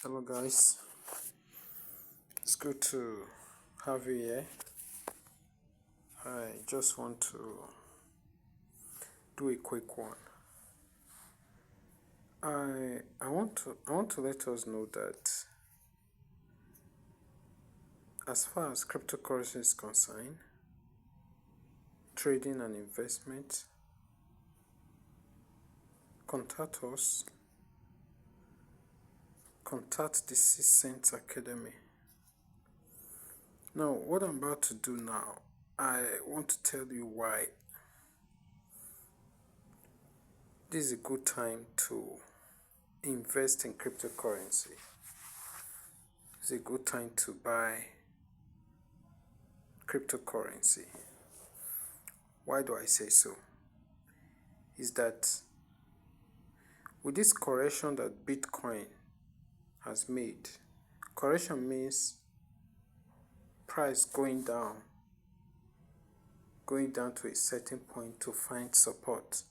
Hello, guys. It's good to have you here. I just want to do a quick one. I want to let us know that as far as cryptocurrency is concerned, trading and investment, contact us. Contact the 6 Cents Academy. Now, what I'm about to do now, I want to tell you why this is a good time to invest in cryptocurrency. It's a good time to buy cryptocurrency. Why do I say so? Is that with this correction that Bitcoin has made, correction means price going down to a certain point to find support,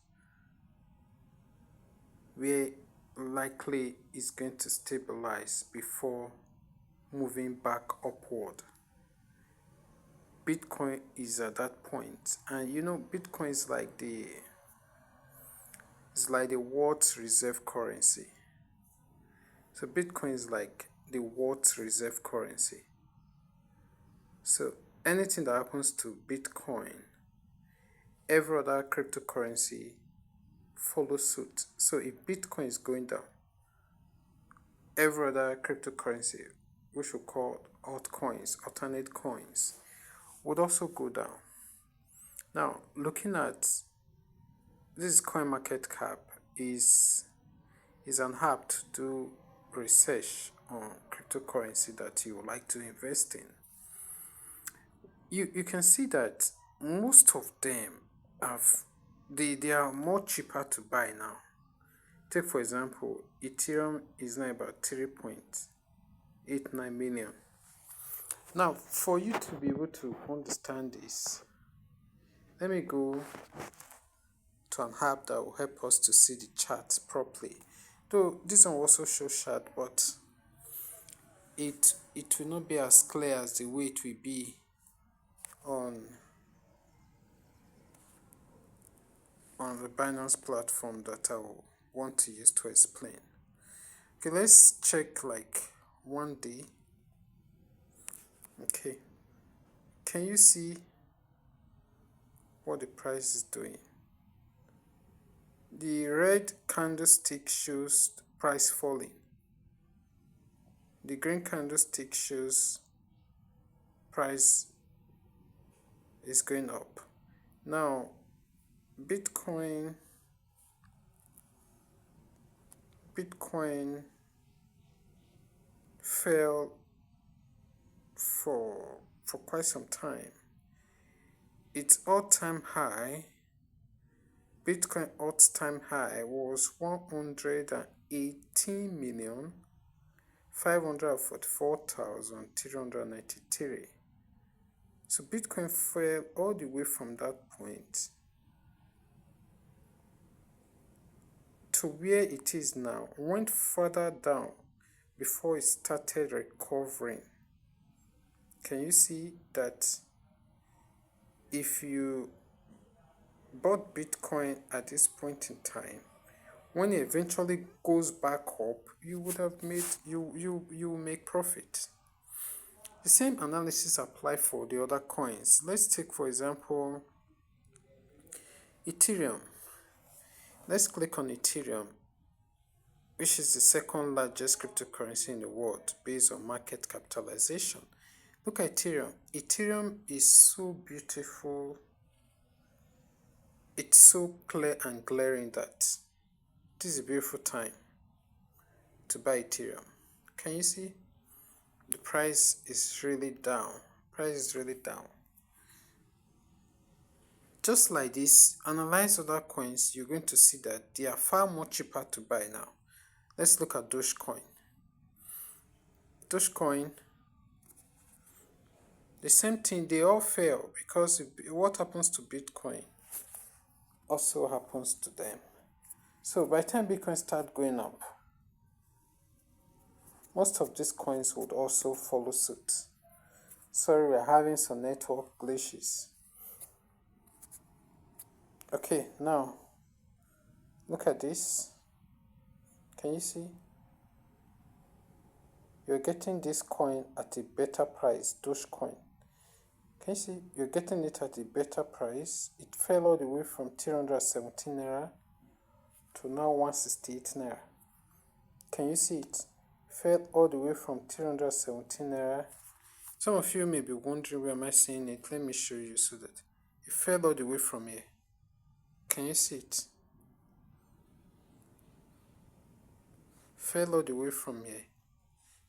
where likely is going to stabilize before moving back upward. Bitcoin is at that point, and Bitcoin is like the world's reserve currency. So Bitcoin is like the world's reserve currency. So anything that happens to Bitcoin, every other cryptocurrency follows suit. So if Bitcoin is going down, every other cryptocurrency, which we call altcoins, alternate coins, would also go down. Now, looking at this CoinMarketCap is an app to do research on cryptocurrency that you would like to invest in. You can see that most of them they are more cheaper to buy now. Take for example, Ethereum is now about 3.89 million. Now, for you to be able to understand this, let me go to an app that will help us to see the chart properly. Though this one also shows chart, but it will not be as clear as the way it will be on the Binance platform that I will want to use to explain. Okay, let's check like 1 day. Okay, can you see what the price is doing? The red candlestick shows price falling. The green candlestick shows price is going up. Now, Bitcoin fell for quite some time. Its all-time high, Bitcoin all-time high was 118,544,393. So Bitcoin fell all the way from that point to where it is now, went further down before it started recovering. Can you see that if you bought Bitcoin at this point in time, when it eventually goes back up, you would have made you make profit. The same analysis apply for the other coins. Let's take for example Ethereum. Let's click on Ethereum, which is the second largest cryptocurrency in the world based on market capitalization. Look at Ethereum. Ethereum is so beautiful. It's so clear and glaring that this is a beautiful time to buy Ethereum. Can you see? The price is really down. Just like this, analyze other coins, you're going to see that they are far more cheaper to buy now. Let's look at Dogecoin. Dogecoin, the same thing, they all fail because what happens to Bitcoin also happens to them. So by the time Bitcoin starts going up, most of these coins would also follow suit. Sorry, we're having some network glitches. Okay, now look at this. Can you see? You're getting this coin at a better price, Dogecoin. Can you see? You're getting it at a better price. It fell all the way from 317 naira to now 168 naira. Can you see it? Fell all the way from 317 naira. Some of you may be wondering where am I seeing it. Let me show you so that it fell all the way from here. Can you see it? Fell all the way from here.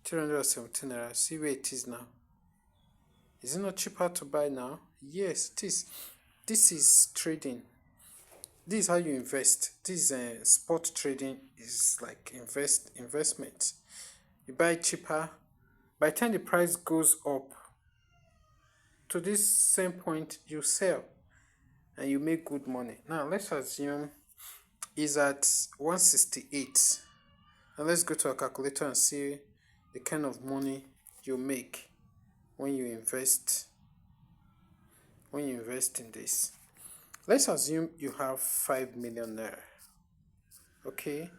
317 naira. See where it is now. Is it not cheaper to buy now? Yes, it is. This is trading. This is how you invest. This spot trading is like investment. You buy cheaper. By the time the price goes up to this same point, you sell and you make good money. Now let's assume is at 168. Now let's go to a calculator and see the kind of money you make when you invest in this. Let's assume you have 5 million naira. Okay,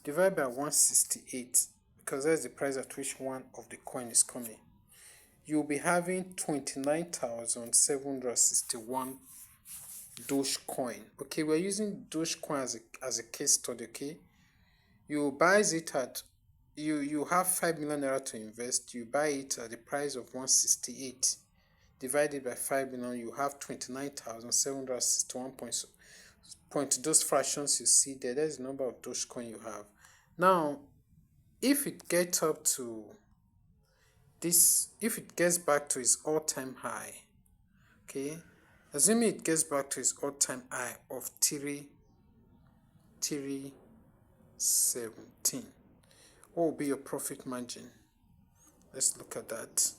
divide by 168 because that's the price at which one of the coin is coming. You'll be having 29,761 Dogecoin. Okay, we're using Dogecoin as a case study. Okay, you buy it at you have 5 million naira to invest. You buy it at the price of 168. Divided by 5 million, you have 29,761 points. Those fractions you see there, that's the number of Dogecoin you have. Now, if it gets up to this, if it gets back to its all-time high, okay, assuming it gets back to its all-time high of 317, what will be your profit margin? Let's look at that.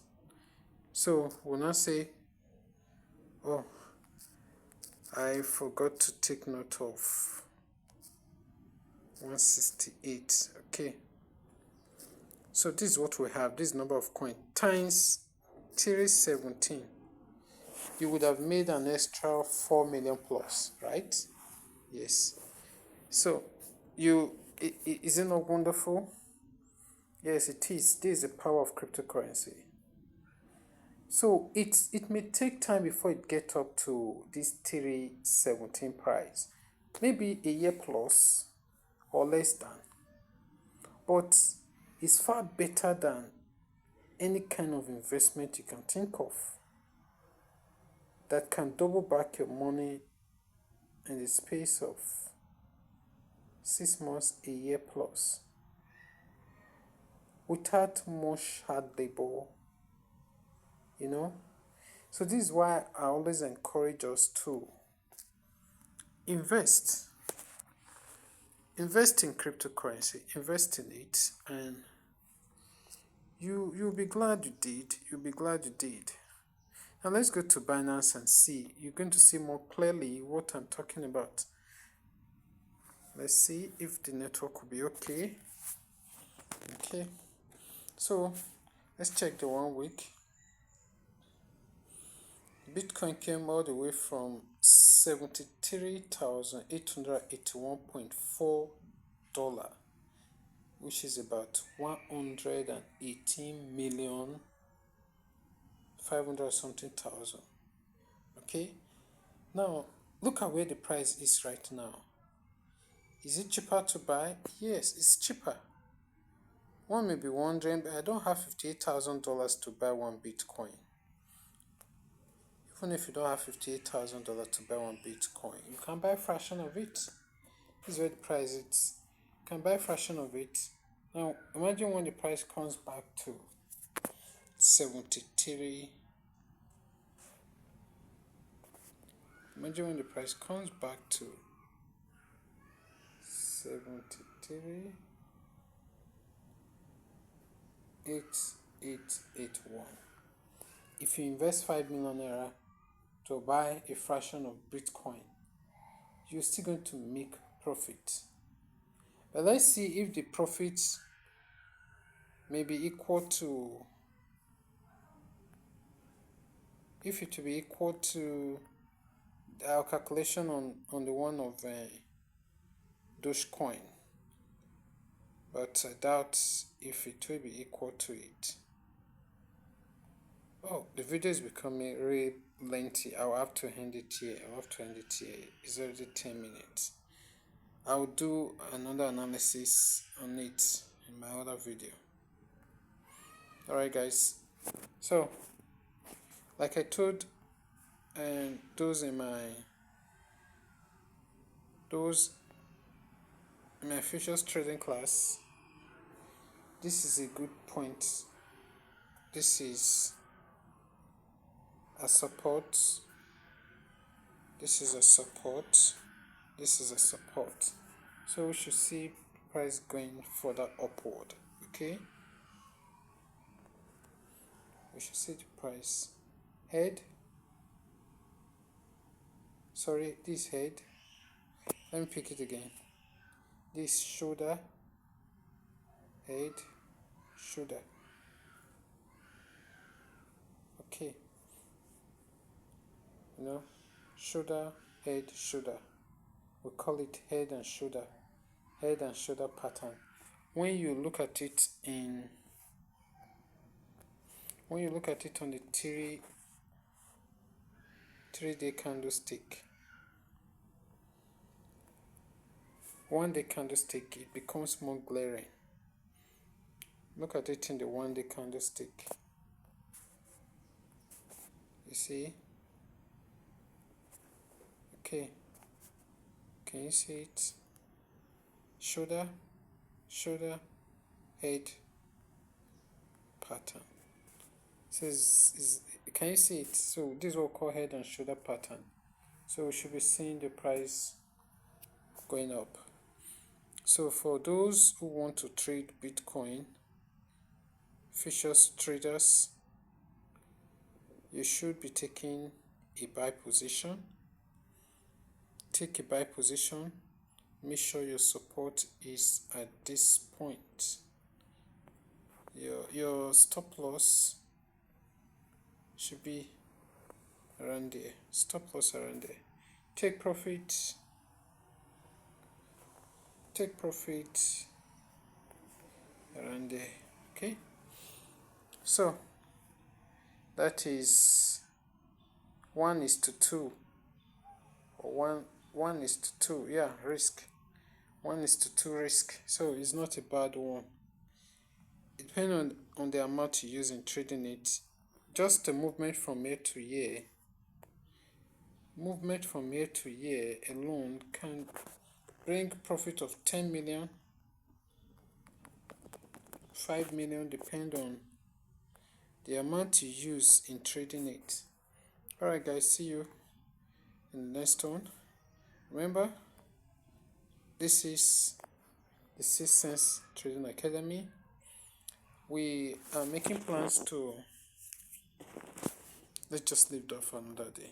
So we'll now say, oh, I forgot to take note of 168. Okay, so this is what we have. This number of coin times 317. You would have made an extra 4 million plus, right? Yes. So is it not wonderful? Yes, it is. This is the power of cryptocurrency. So it may take time before it gets up to this 317 price. Maybe a year plus or less than. But it's far better than any kind of investment you can think of that can double back your money in the space of 6 months, a year plus, without much hard labor, you know. So this is why I always encourage us to invest in cryptocurrency, invest in it, and you'll be glad you did. Now let's go to Binance and see. You're going to see more clearly what I'm talking about. Let's see if the network will be okay. Okay, so let's check the 1 week. Bitcoin came all the way from $73,881.4, which is about 118 million 500 something thousand. Okay, now look at where the price is right now. Is it cheaper to buy? Yes, it's cheaper. One may be wondering, but I don't have $58,000 to buy one Bitcoin. Even if you don't have $58,000 to buy one Bitcoin, you can buy a fraction of it. This is where the price is. You can buy a fraction of it. Now, imagine when the price comes back to 73. Imagine when the price comes back to 73. 8881. If you invest 5 million naira to buy a fraction of Bitcoin, you're still going to make profit. But let's see if the profits may be equal to, if it will be equal to our calculation on the one of Dogecoin, but I doubt if it will be equal to it. Oh, the video is becoming really lengthy. I'll have to end it here. It's already 10 minutes. I'll do another analysis on it in my other video. Alright guys, so like I told those in my futures trading class, this is a good point. This is a support, this is a support, this is a support. So we should see price going further upward. Okay, we should see the price head, sorry, this head, let me pick it again, this shoulder, head, shoulder. Okay, shoulder, head, shoulder, we call it head and shoulder pattern. When you look at it on the 3-day candlestick, 1-day candlestick, it becomes more glaring. Look at it in the 1-day candlestick. You see? Okay. Can you see it? Shoulder, head pattern. Can you see it? So this is what we call head and shoulder pattern. So we should be seeing the price going up. So for those who want to trade Bitcoin, futures traders, you should be taking a buy position. Take a buy position. Make sure your support is at this point. Your stop loss should be around there. Stop loss around there. Take profit around there. Okay, so that is 1:2 or 1:2, yeah, risk 1:2 risk. So it's not a bad one. It depends on the amount you use in trading it. Just the movement from year to year alone can bring profit of 10 million, 5 million, depend on the amount you use in trading it. Alright guys, see you in the next one. Remember, this is the 6th Sense Trading Academy. We are making plans to, let's just leave that for another day.